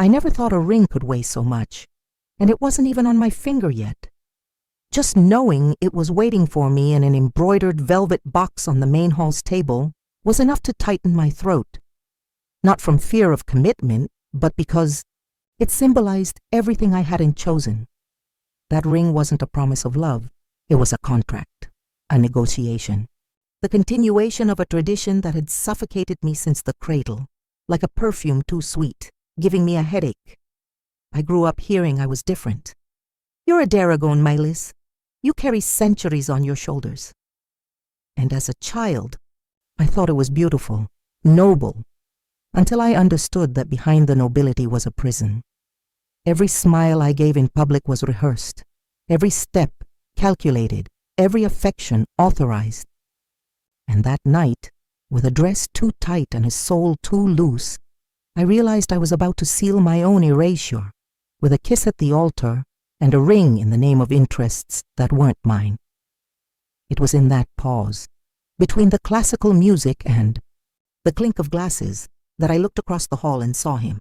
I never thought a ring could weigh so much, and it wasn't even on my finger yet. Just knowing it was waiting for me in an embroidered velvet box on the main hall's table was enough to tighten my throat. Not from fear of commitment, but because it symbolized everything I hadn't chosen. That ring wasn't a promise of love. It was a contract, a negotiation, the continuation of a tradition that had suffocated me since the cradle, like a perfume too sweet, giving me a headache. I grew up hearing I was different. You're a Daragone, Maelis. You carry centuries on your shoulders. And as a child, I thought it was beautiful, noble, until I understood that behind the nobility was a prison. Every smile I gave in public was rehearsed, every step calculated, every affection authorized. And that night, with a dress too tight and a soul too loose, I realized I was about to seal my own erasure, with a kiss at the altar and a ring in the name of interests that weren't mine. It was in that pause, between the classical music and the clink of glasses, that I looked across the hall and saw him.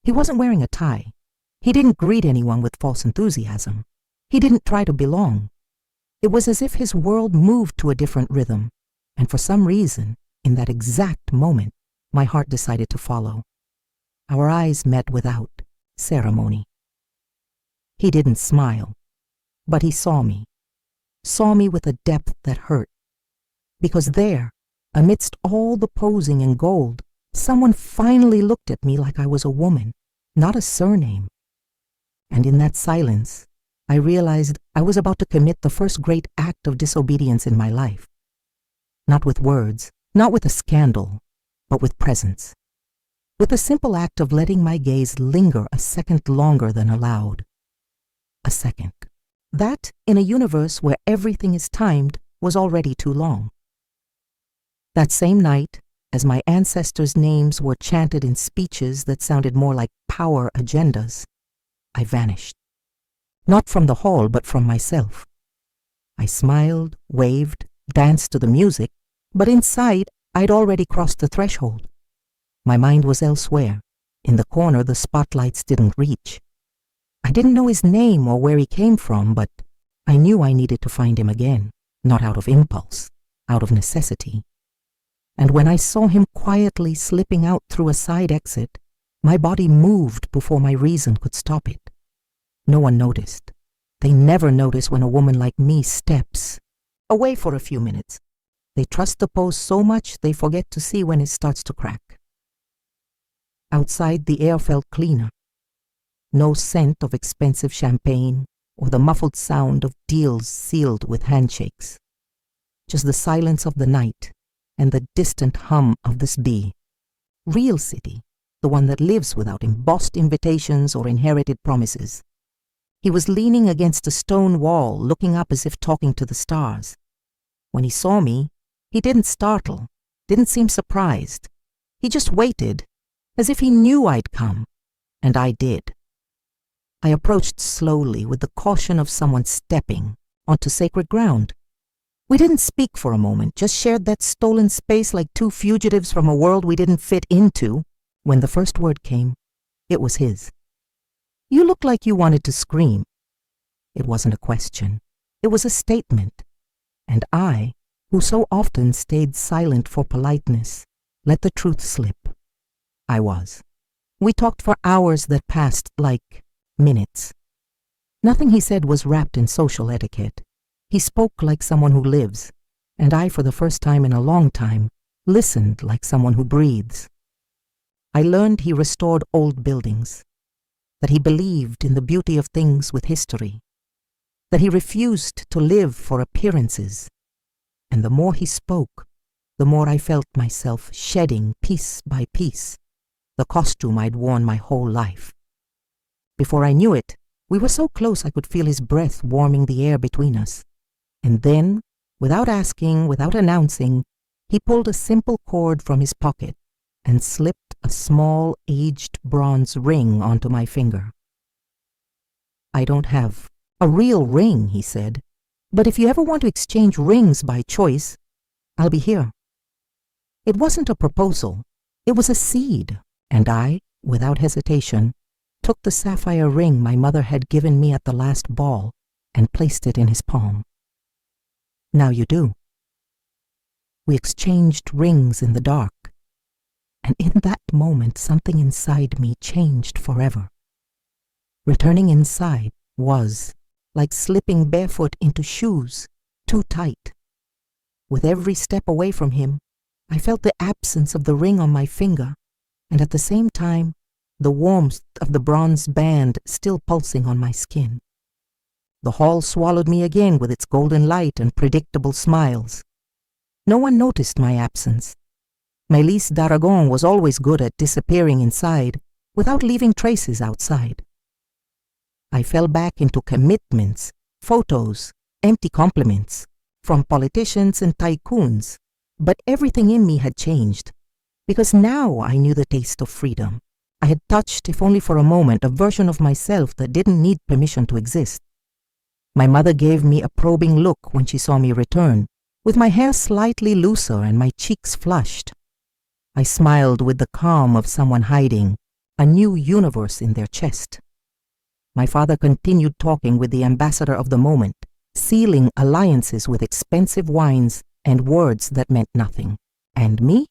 He wasn't wearing a tie. He didn't greet anyone with false enthusiasm. He didn't try to belong. It was as if his world moved to a different rhythm, and for some reason, in that exact moment, my heart decided to follow. Our eyes met without ceremony. He didn't smile, but he saw me with a depth that hurt. Because there, amidst all the posing and gold, someone finally looked at me like I was a woman, not a surname. And in that silence, I realized I was about to commit the first great act of disobedience in my life. Not with words, not with a scandal, but with presence. With the simple act of letting my gaze linger a second longer than allowed. A second. That, in a universe where everything is timed, was already too long. That same night, as my ancestors' names were chanted in speeches that sounded more like power agendas, I vanished. Not from the hall, but from myself. I smiled, waved, danced to the music, but inside I'd already crossed the threshold. My mind was elsewhere, in the corner the spotlights didn't reach. I didn't know his name or where he came from, but I knew I needed to find him again, not out of impulse, out of necessity. And when I saw him quietly slipping out through a side exit, my body moved before my reason could stop it. No one noticed. They never notice when a woman like me steps away for a few minutes. They trust the pose so much they forget to see when it starts to crack. Outside, the air felt cleaner. No scent of expensive champagne or the muffled sound of deals sealed with handshakes. Just the silence of the night and the distant hum of this bee. Real city, the one that lives without embossed invitations or inherited promises. He was leaning against a stone wall, looking up as if talking to the stars. When he saw me, he didn't startle, didn't seem surprised. He just waited, as if he knew I'd come, and I did. I approached slowly with the caution of someone stepping onto sacred ground. We didn't speak for a moment, just shared that stolen space like two fugitives from a world we didn't fit into. When the first word came, it was his. You look like you wanted to scream. It wasn't a question. It was a statement. And I, who so often stayed silent for politeness, let the truth slip. I was. We talked for hours that passed like minutes. Nothing he said was wrapped in social etiquette. He spoke like someone who lives, and I, for the first time in a long time, listened like someone who breathes. I learned he restored old buildings, that he believed in the beauty of things with history, that he refused to live for appearances. And the more he spoke, the more I felt myself shedding piece by piece the costume I'd worn my whole life. Before I knew it, we were so close I could feel his breath warming the air between us. And then, without asking, without announcing, he pulled a simple cord from his pocket and slipped a small, aged bronze ring onto my finger. I don't have a real ring, he said, but if you ever want to exchange rings by choice, I'll be here. It wasn't a proposal. It was a seed, and I, without hesitation, took the sapphire ring my mother had given me at the last ball and placed it in his palm. "Now you do." We exchanged rings in the dark, and in that moment something inside me changed forever. Returning inside was like slipping barefoot into shoes too tight. With every step away from him, I felt the absence of the ring on my finger, and at the same time, the warmth of the bronze band still pulsing on my skin. The hall swallowed me again with its golden light and predictable smiles. No one noticed my absence. Maelis d'Aragon was always good at disappearing inside without leaving traces outside. I fell back into commitments, photos, empty compliments from politicians and tycoons, but everything in me had changed, because now I knew the taste of freedom. I had touched, if only for a moment, a version of myself that didn't need permission to exist. My mother gave me a probing look when she saw me return, with my hair slightly looser and my cheeks flushed. I smiled with the calm of someone hiding a new universe in their chest. My father continued talking with the ambassador of the moment, sealing alliances with expensive wines and words that meant nothing. And me?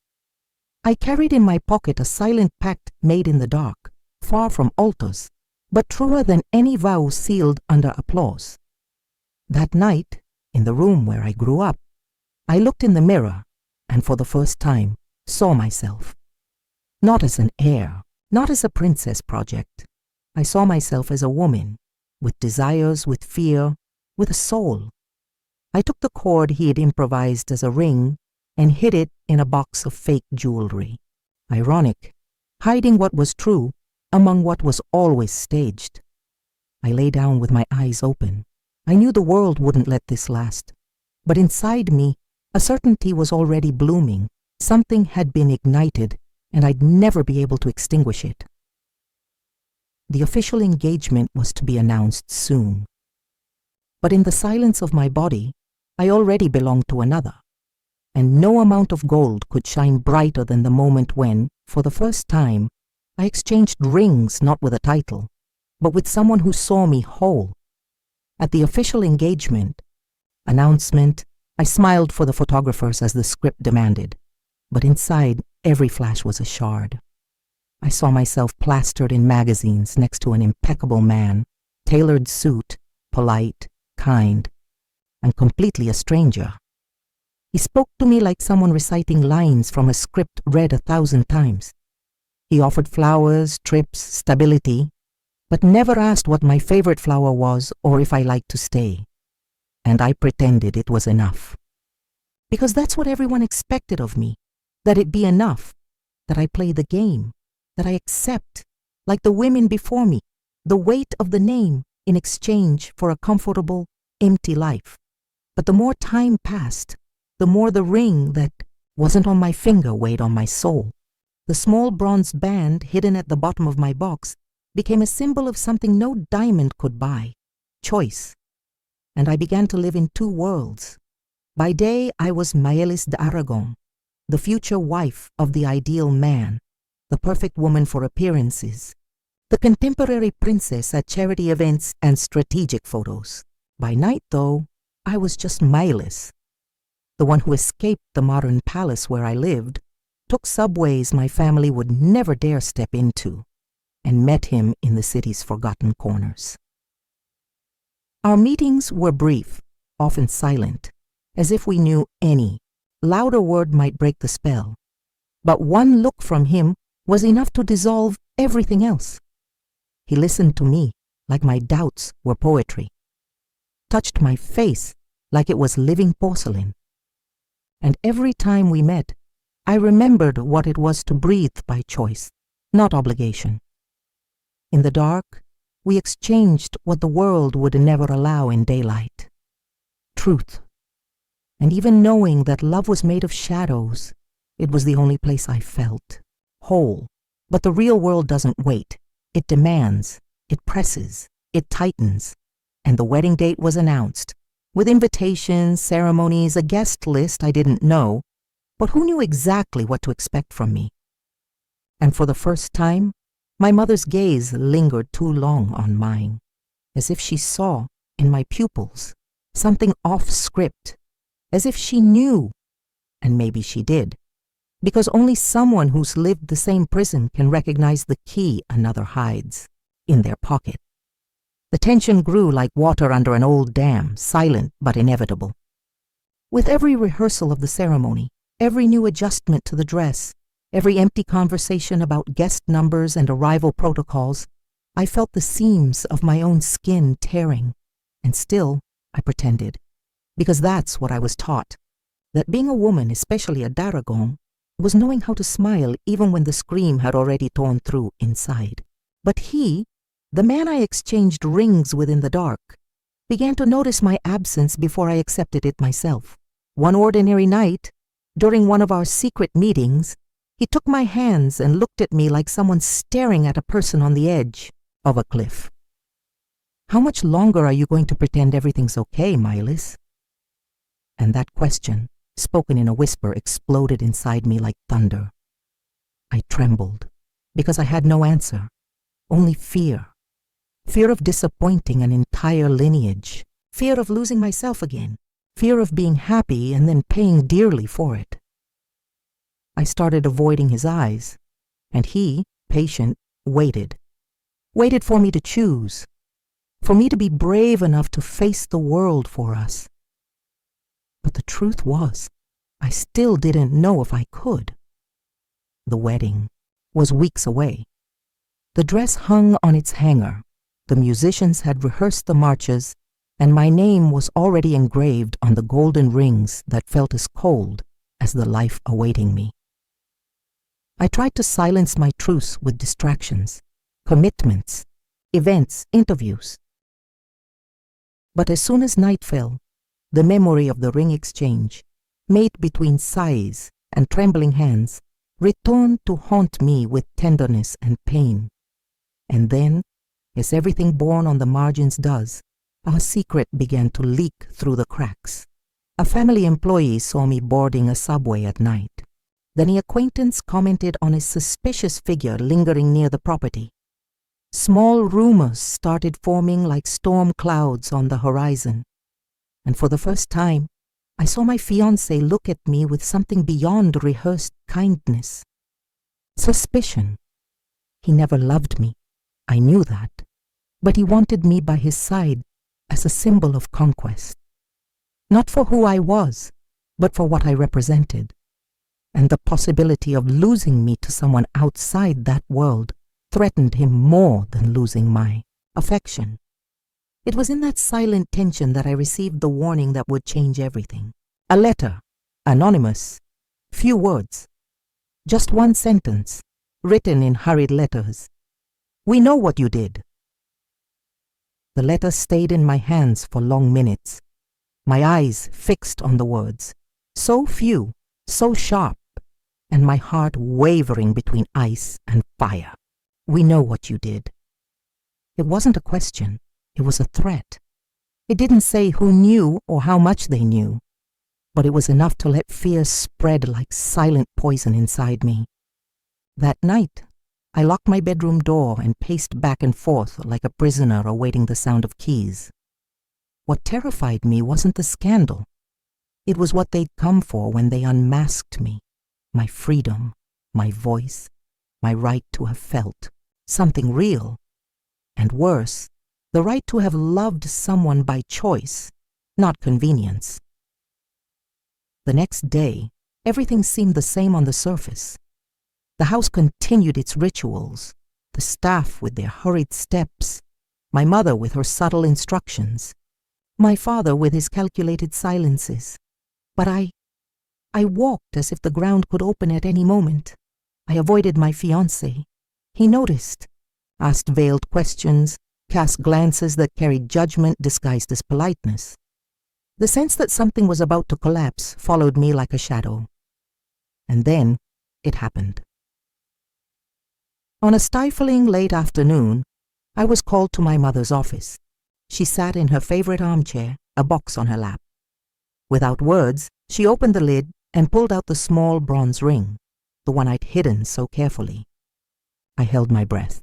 I carried in my pocket a silent pact made in the dark, far from altars, but truer than any vow sealed under applause. That night, in the room where I grew up, I looked in the mirror and for the first time saw myself. Not as an heir, not as a princess project. I saw myself as a woman, with desires, with fear, with a soul. I took the cord he had improvised as a ring and hid it in a box of fake jewelry. Ironic, hiding what was true among what was always staged. I lay down with my eyes open. I knew the world wouldn't let this last, but inside me, a certainty was already blooming. Something had been ignited, and I'd never be able to extinguish it. The official engagement was to be announced soon. But in the silence of my body, I already belonged to another, and no amount of gold could shine brighter than the moment when, for the first time, I exchanged rings not with a title, but with someone who saw me whole. At the official announcement, I smiled for the photographers as the script demanded, but inside every flash was a shard. I saw myself plastered in magazines next to an impeccable man, tailored suit, polite, kind, and completely a stranger. He spoke to me like someone reciting lines from a script read 1,000 times. He offered flowers, trips, stability, but never asked what my favorite flower was or if I liked to stay. And I pretended it was enough. Because that's what everyone expected of me, that it be enough, that I play the game, that I accept, like the women before me, the weight of the name in exchange for a comfortable, empty life. But the more time passed, the more the ring that wasn't on my finger weighed on my soul. The small bronze band hidden at the bottom of my box became a symbol of something no diamond could buy, choice. And I began to live in two worlds. By day, I was Maelis d'Aragon, the future wife of the ideal man, the perfect woman for appearances, the contemporary princess at charity events and strategic photos. By night, though, I was just Maelis, the one who escaped the modern palace where I lived, took subways my family would never dare step into, and met him in the city's forgotten corners. Our meetings were brief, often silent, as if we knew any louder word might break the spell. But one look from him was enough to dissolve everything else. He listened to me like my doubts were poetry, touched my face like it was living porcelain. And every time we met, I remembered what it was to breathe by choice, not obligation. In the dark, we exchanged what the world would never allow in daylight: truth. And even knowing that love was made of shadows, it was the only place I felt whole. But the real world doesn't wait. It demands, it presses, it tightens. And the wedding date was announced, with invitations, ceremonies, a guest list I didn't know, but who knew exactly what to expect from me. And for the first time, My mother's gaze lingered too long on mine, as if she saw, in my pupils, something off script, as if she knew, and maybe she did, because only someone who's lived the same prison can recognize the key another hides in their pocket. The tension grew like water under an old dam, silent but inevitable. With every rehearsal of the ceremony, every new adjustment to the dress, every empty conversation about guest numbers and arrival protocols, I felt the seams of my own skin tearing, and still I pretended, because that's what I was taught, that being a woman, especially a Daragong, was knowing how to smile even when the scream had already torn through inside. But he, the man I exchanged rings with in the dark, began to notice my absence before I accepted it myself. One ordinary night, during one of our secret meetings, he took my hands and looked at me like someone staring at a person on the edge of a cliff. "How much longer are you going to pretend everything's okay, Maelis?" And that question, spoken in a whisper, exploded inside me like thunder. I trembled, because I had no answer, only fear. Fear of disappointing an entire lineage, fear of losing myself again, fear of being happy and then paying dearly for it. I started avoiding his eyes, and he, patient, waited for me to choose, for me to be brave enough to face the world for us. But the truth was, I still didn't know if I could. The wedding was weeks away. The dress hung on its hanger. The musicians had rehearsed the marches, and my name was already engraved on the golden rings that felt as cold as the life awaiting me. I tried to silence my truce with distractions, commitments, events, interviews. But as soon as night fell, the memory of the ring exchange, made between sighs and trembling hands, returned to haunt me with tenderness and pain. And then, as everything born on the margins does, our secret began to leak through the cracks. A family employee saw me boarding a subway at night. Then an acquaintance commented on a suspicious figure lingering near the property. Small rumors started forming like storm clouds on the horizon. And for the first time, I saw my fiancé look at me with something beyond rehearsed kindness. Suspicion. He never loved me. I knew that. But he wanted me by his side as a symbol of conquest. Not for who I was, but for what I represented. And the possibility of losing me to someone outside that world threatened him more than losing my affection. It was in that silent tension that I received the warning that would change everything. A letter, anonymous, few words, just one sentence, written in hurried letters. "We know what you did." The letter stayed in my hands for long minutes, my eyes fixed on the words, so few, so sharp, and my heart wavering between ice and fire. "We know what you did." It wasn't a question, it was a threat. It didn't say who knew or how much they knew, but it was enough to let fear spread like silent poison inside me. That night, I locked my bedroom door and paced back and forth like a prisoner awaiting the sound of keys. What terrified me wasn't the scandal. It was what they'd come for when they unmasked me. My freedom, my voice, my right to have felt something real. And worse, the right to have loved someone by choice, not convenience. The next day, everything seemed the same on the surface. The house continued its rituals, the staff with their hurried steps, my mother with her subtle instructions, my father with his calculated silences. But I walked as if the ground could open at any moment. I avoided my fiancé. He noticed, asked veiled questions, cast glances that carried judgment disguised as politeness. The sense that something was about to collapse followed me like a shadow. And then it happened. On a stifling late afternoon, I was called to my mother's office. She sat in her favorite armchair, a box on her lap. Without words, she opened the lid and pulled out the small bronze ring, the one I'd hidden so carefully. I held my breath.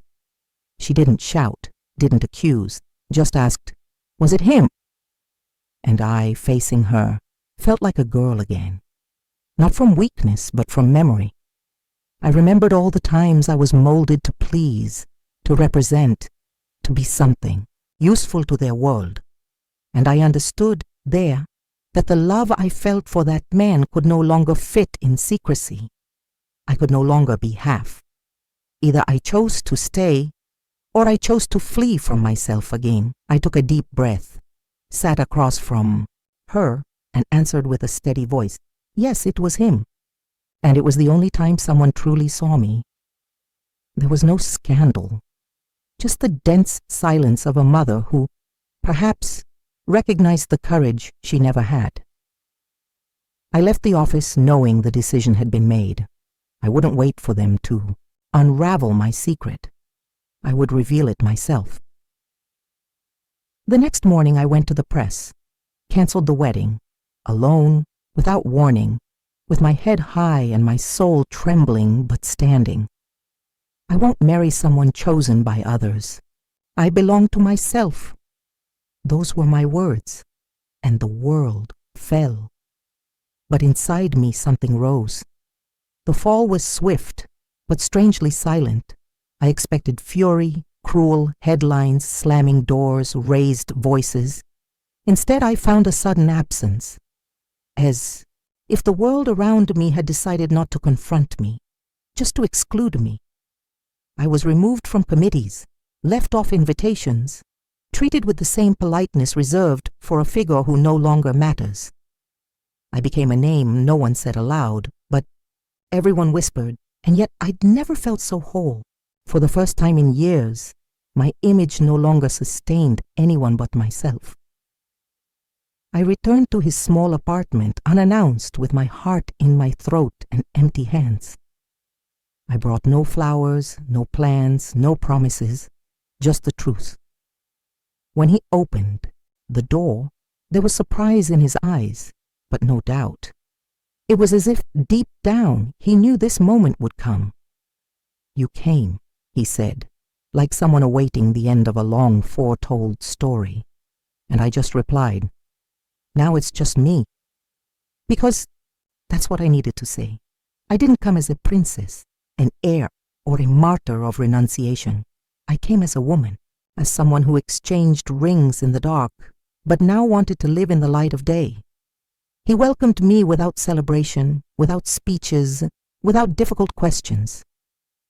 She didn't shout, didn't accuse, just asked, "Was it him?" And I, facing her, felt like a girl again. Not from weakness, but from memory. I remembered all the times I was molded to please, to represent, to be something, useful to their world. And I understood there that the love I felt for that man could no longer fit in secrecy. I could no longer be half. Either I chose to stay, or I chose to flee from myself again. I took a deep breath, sat across from her, and answered with a steady voice, "Yes, it was him." And it was the only time someone truly saw me. There was no scandal, just the dense silence of a mother who, perhaps, recognized the courage she never had. I left the office knowing the decision had been made. I wouldn't wait for them to unravel my secret. I would reveal it myself. The next morning I went to the press, canceled the wedding, alone, without warning, with my head high and my soul trembling but standing. I won't marry someone chosen by others. I belong to myself. Those were my words, and the world fell. But inside me something rose. The fall was swift, but strangely silent. I expected fury, cruel headlines, slamming doors, raised voices. Instead, I found a sudden absence, as if the world around me had decided not to confront me, just to exclude me. I was removed from committees, left off invitations, treated with the same politeness reserved for a figure who no longer matters. I became a name no one said aloud, but everyone whispered, and yet I'd never felt so whole. For the first time in years, my image no longer sustained anyone but myself. I returned to his small apartment unannounced, with my heart in my throat and empty hands. I brought no flowers, no plans, no promises, just the truth. When he opened the door, there was surprise in his eyes, but no doubt. It was as if deep down he knew this moment would come. "You came," he said, like someone awaiting the end of a long foretold story. And I just replied, "Now it's just me." Because that's what I needed to say. I didn't come as a princess, an heir, or a martyr of renunciation. I came as a woman, as someone who exchanged rings in the dark, but now wanted to live in the light of day. He welcomed me without celebration, without speeches, without difficult questions.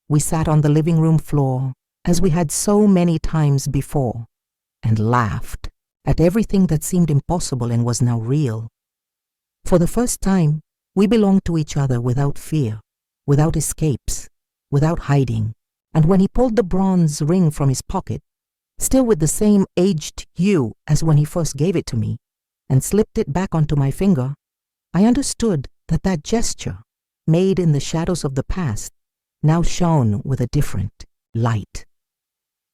We sat on the living room floor, as we had so many times before, and laughed at everything that seemed impossible and was now real. For the first time, we belonged to each other without fear, without escapes, without hiding. And when he pulled the bronze ring from his pocket, still with the same aged hue as when he first gave it to me, and slipped it back onto my finger, I understood that that gesture, made in the shadows of the past, now shone with a different light.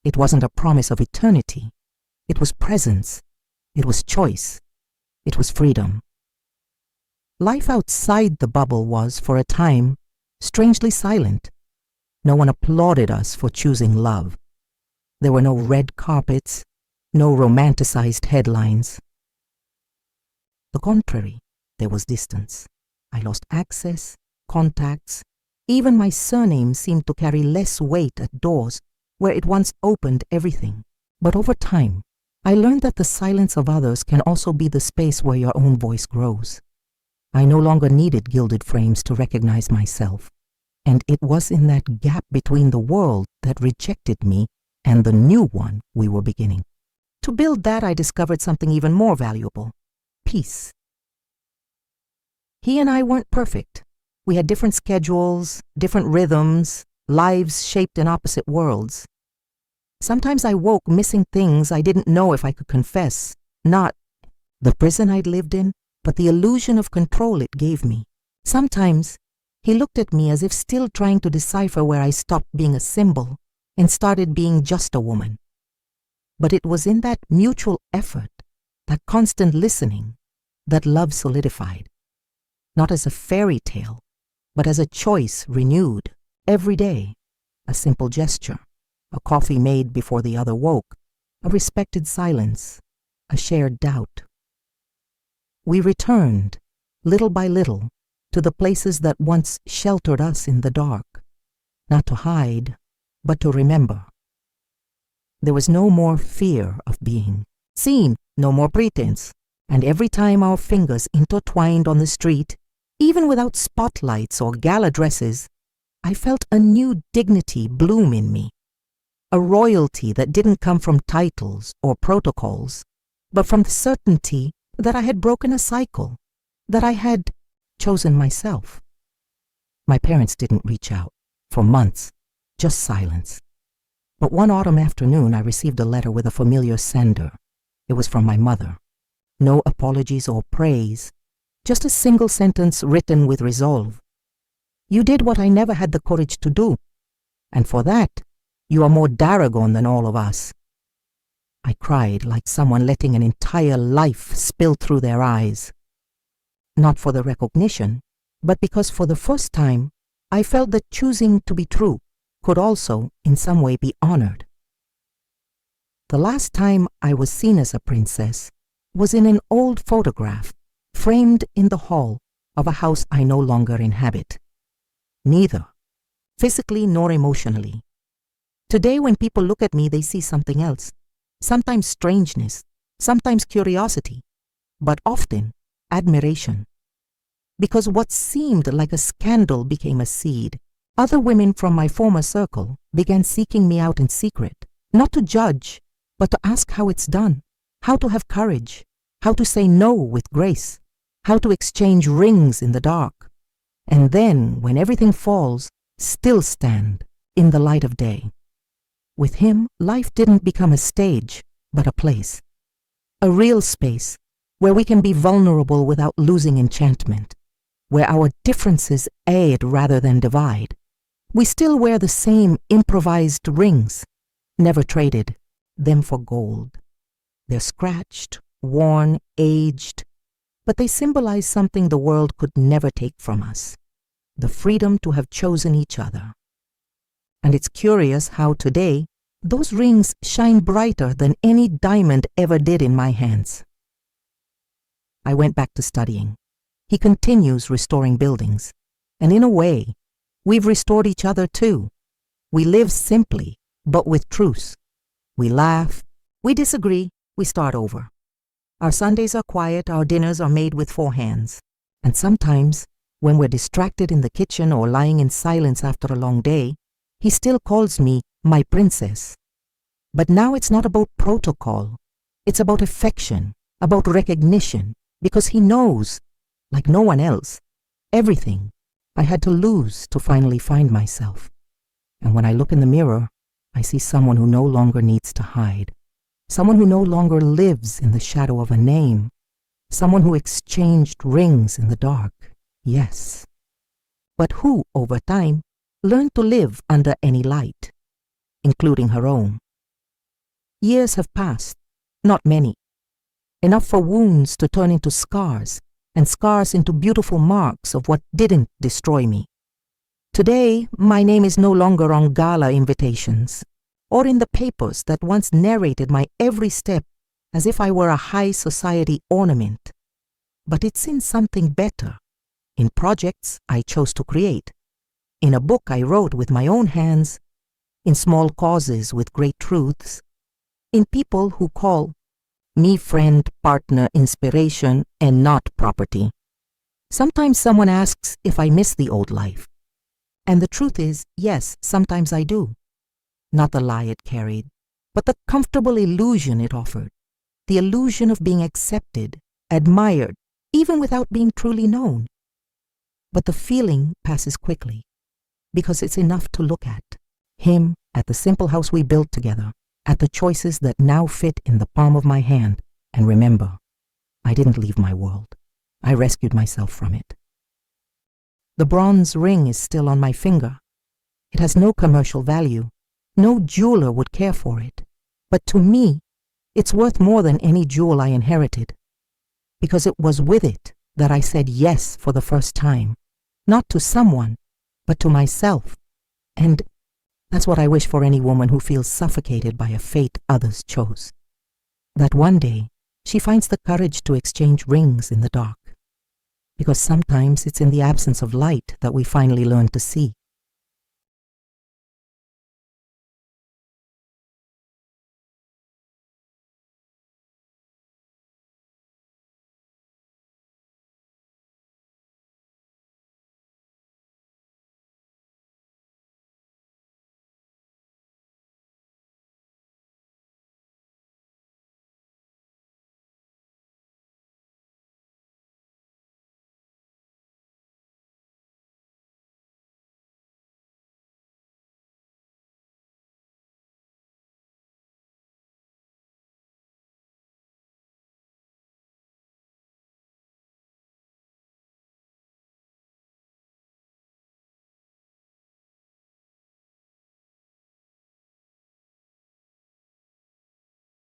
It wasn't a promise of eternity. It was presence. It was choice. It was freedom. Life outside the bubble was, for a time, strangely silent. No one applauded us for choosing love. There were no red carpets, no romanticized headlines. The contrary, there was distance. I lost access, contacts. Even my surname seemed to carry less weight at doors where it once opened everything. But over time, I learned that the silence of others can also be the space where your own voice grows. I no longer needed gilded frames to recognize myself, and it was in that gap between the world that rejected me and the new one we were beginning. To build that, I discovered something even more valuable: peace. He and I weren't perfect. We had different schedules, different rhythms, lives shaped in opposite worlds. Sometimes I woke missing things I didn't know if I could confess, not the prison I'd lived in, but the illusion of control it gave me. Sometimes he looked at me as if still trying to decipher where I stopped being a symbol and started being just a woman. But it was in that mutual effort, that constant listening, that love solidified. Not as a fairy tale, but as a choice renewed every day, a simple gesture, a coffee made before the other woke, a respected silence, a shared doubt. We returned, little by little, to the places that once sheltered us in the dark, not to hide, but to remember. There was no more fear of being seen, no more pretense, and every time our fingers intertwined on the street, even without spotlights or gala dresses, I felt a new dignity bloom in me, a royalty that didn't come from titles or protocols, but from the certainty that I had broken a cycle, that I had chosen myself. My parents didn't reach out for months, just silence. But one autumn afternoon, I received a letter with a familiar sender. It was from my mother. No apologies or praise, just a single sentence written with resolve. You did what I never had the courage to do, and for that, you are more Darragon than all of us. I cried like someone letting an entire life spill through their eyes. Not for the recognition, but because for the first time, I felt that choosing to be true could also, in some way, be honored. The last time I was seen as a princess was in an old photograph framed in the hall of a house I no longer inhabit. Neither, physically nor emotionally. Today, when people look at me, they see something else. Sometimes strangeness, sometimes curiosity, but often admiration. Because what seemed like a scandal became a seed. Other women from my former circle began seeking me out in secret, not to judge, but to ask how it's done, how to have courage, how to say no with grace, how to exchange rings in the dark, and then, when everything falls, still stand in the light of day. With him, life didn't become a stage, but a place. A real space where we can be vulnerable without losing enchantment, where our differences aid rather than divide. We still wear the same improvised rings, never traded them for gold. They're scratched, worn, aged, but they symbolize something the world could never take from us, the freedom to have chosen each other. And it's curious how today, those rings shine brighter than any diamond ever did in my hands. I went back to studying. He continues restoring buildings, and in a way, we've restored each other too. We live simply, but with truce. We laugh, we disagree, we start over. Our Sundays are quiet, our dinners are made with 4 hands. And sometimes, when we're distracted in the kitchen or lying in silence after a long day, he still calls me my princess. But now it's not about protocol. It's about affection, about recognition, because he knows, like no one else, everything I had to lose to finally find myself. And when I look in the mirror, I see someone who no longer needs to hide, someone who no longer lives in the shadow of a name, someone who exchanged rings in the dark, yes, but who, over time, learned to live under any light, including her own. Years have passed, not many, enough for wounds to turn into scars, and scars into beautiful marks of what didn't destroy me. Today, my name is no longer on gala invitations, or in the papers that once narrated my every step as if I were a high society ornament. But it's in something better, in projects I chose to create, in a book I wrote with my own hands, in small causes with great truths, in people who call me friend, partner, inspiration, and not property. Sometimes someone asks if I miss the old life. And the truth is, yes, sometimes I do. Not the lie it carried, but the comfortable illusion it offered. The illusion of being accepted, admired, even without being truly known. But the feeling passes quickly, because it's enough to look at him, at the simple house we built together, at the choices that now fit in the palm of my hand, and remember, I didn't leave my world. I rescued myself from it. The bronze ring is still on my finger. It has no commercial value. No jeweler would care for it. But to me, it's worth more than any jewel I inherited, because it was with it that I said yes for the first time, not to someone, but to myself. And That's what I wish for any woman who feels suffocated by a fate others chose. That one day, she finds the courage to exchange rings in the dark. Because sometimes it's in the absence of light that we finally learn to see.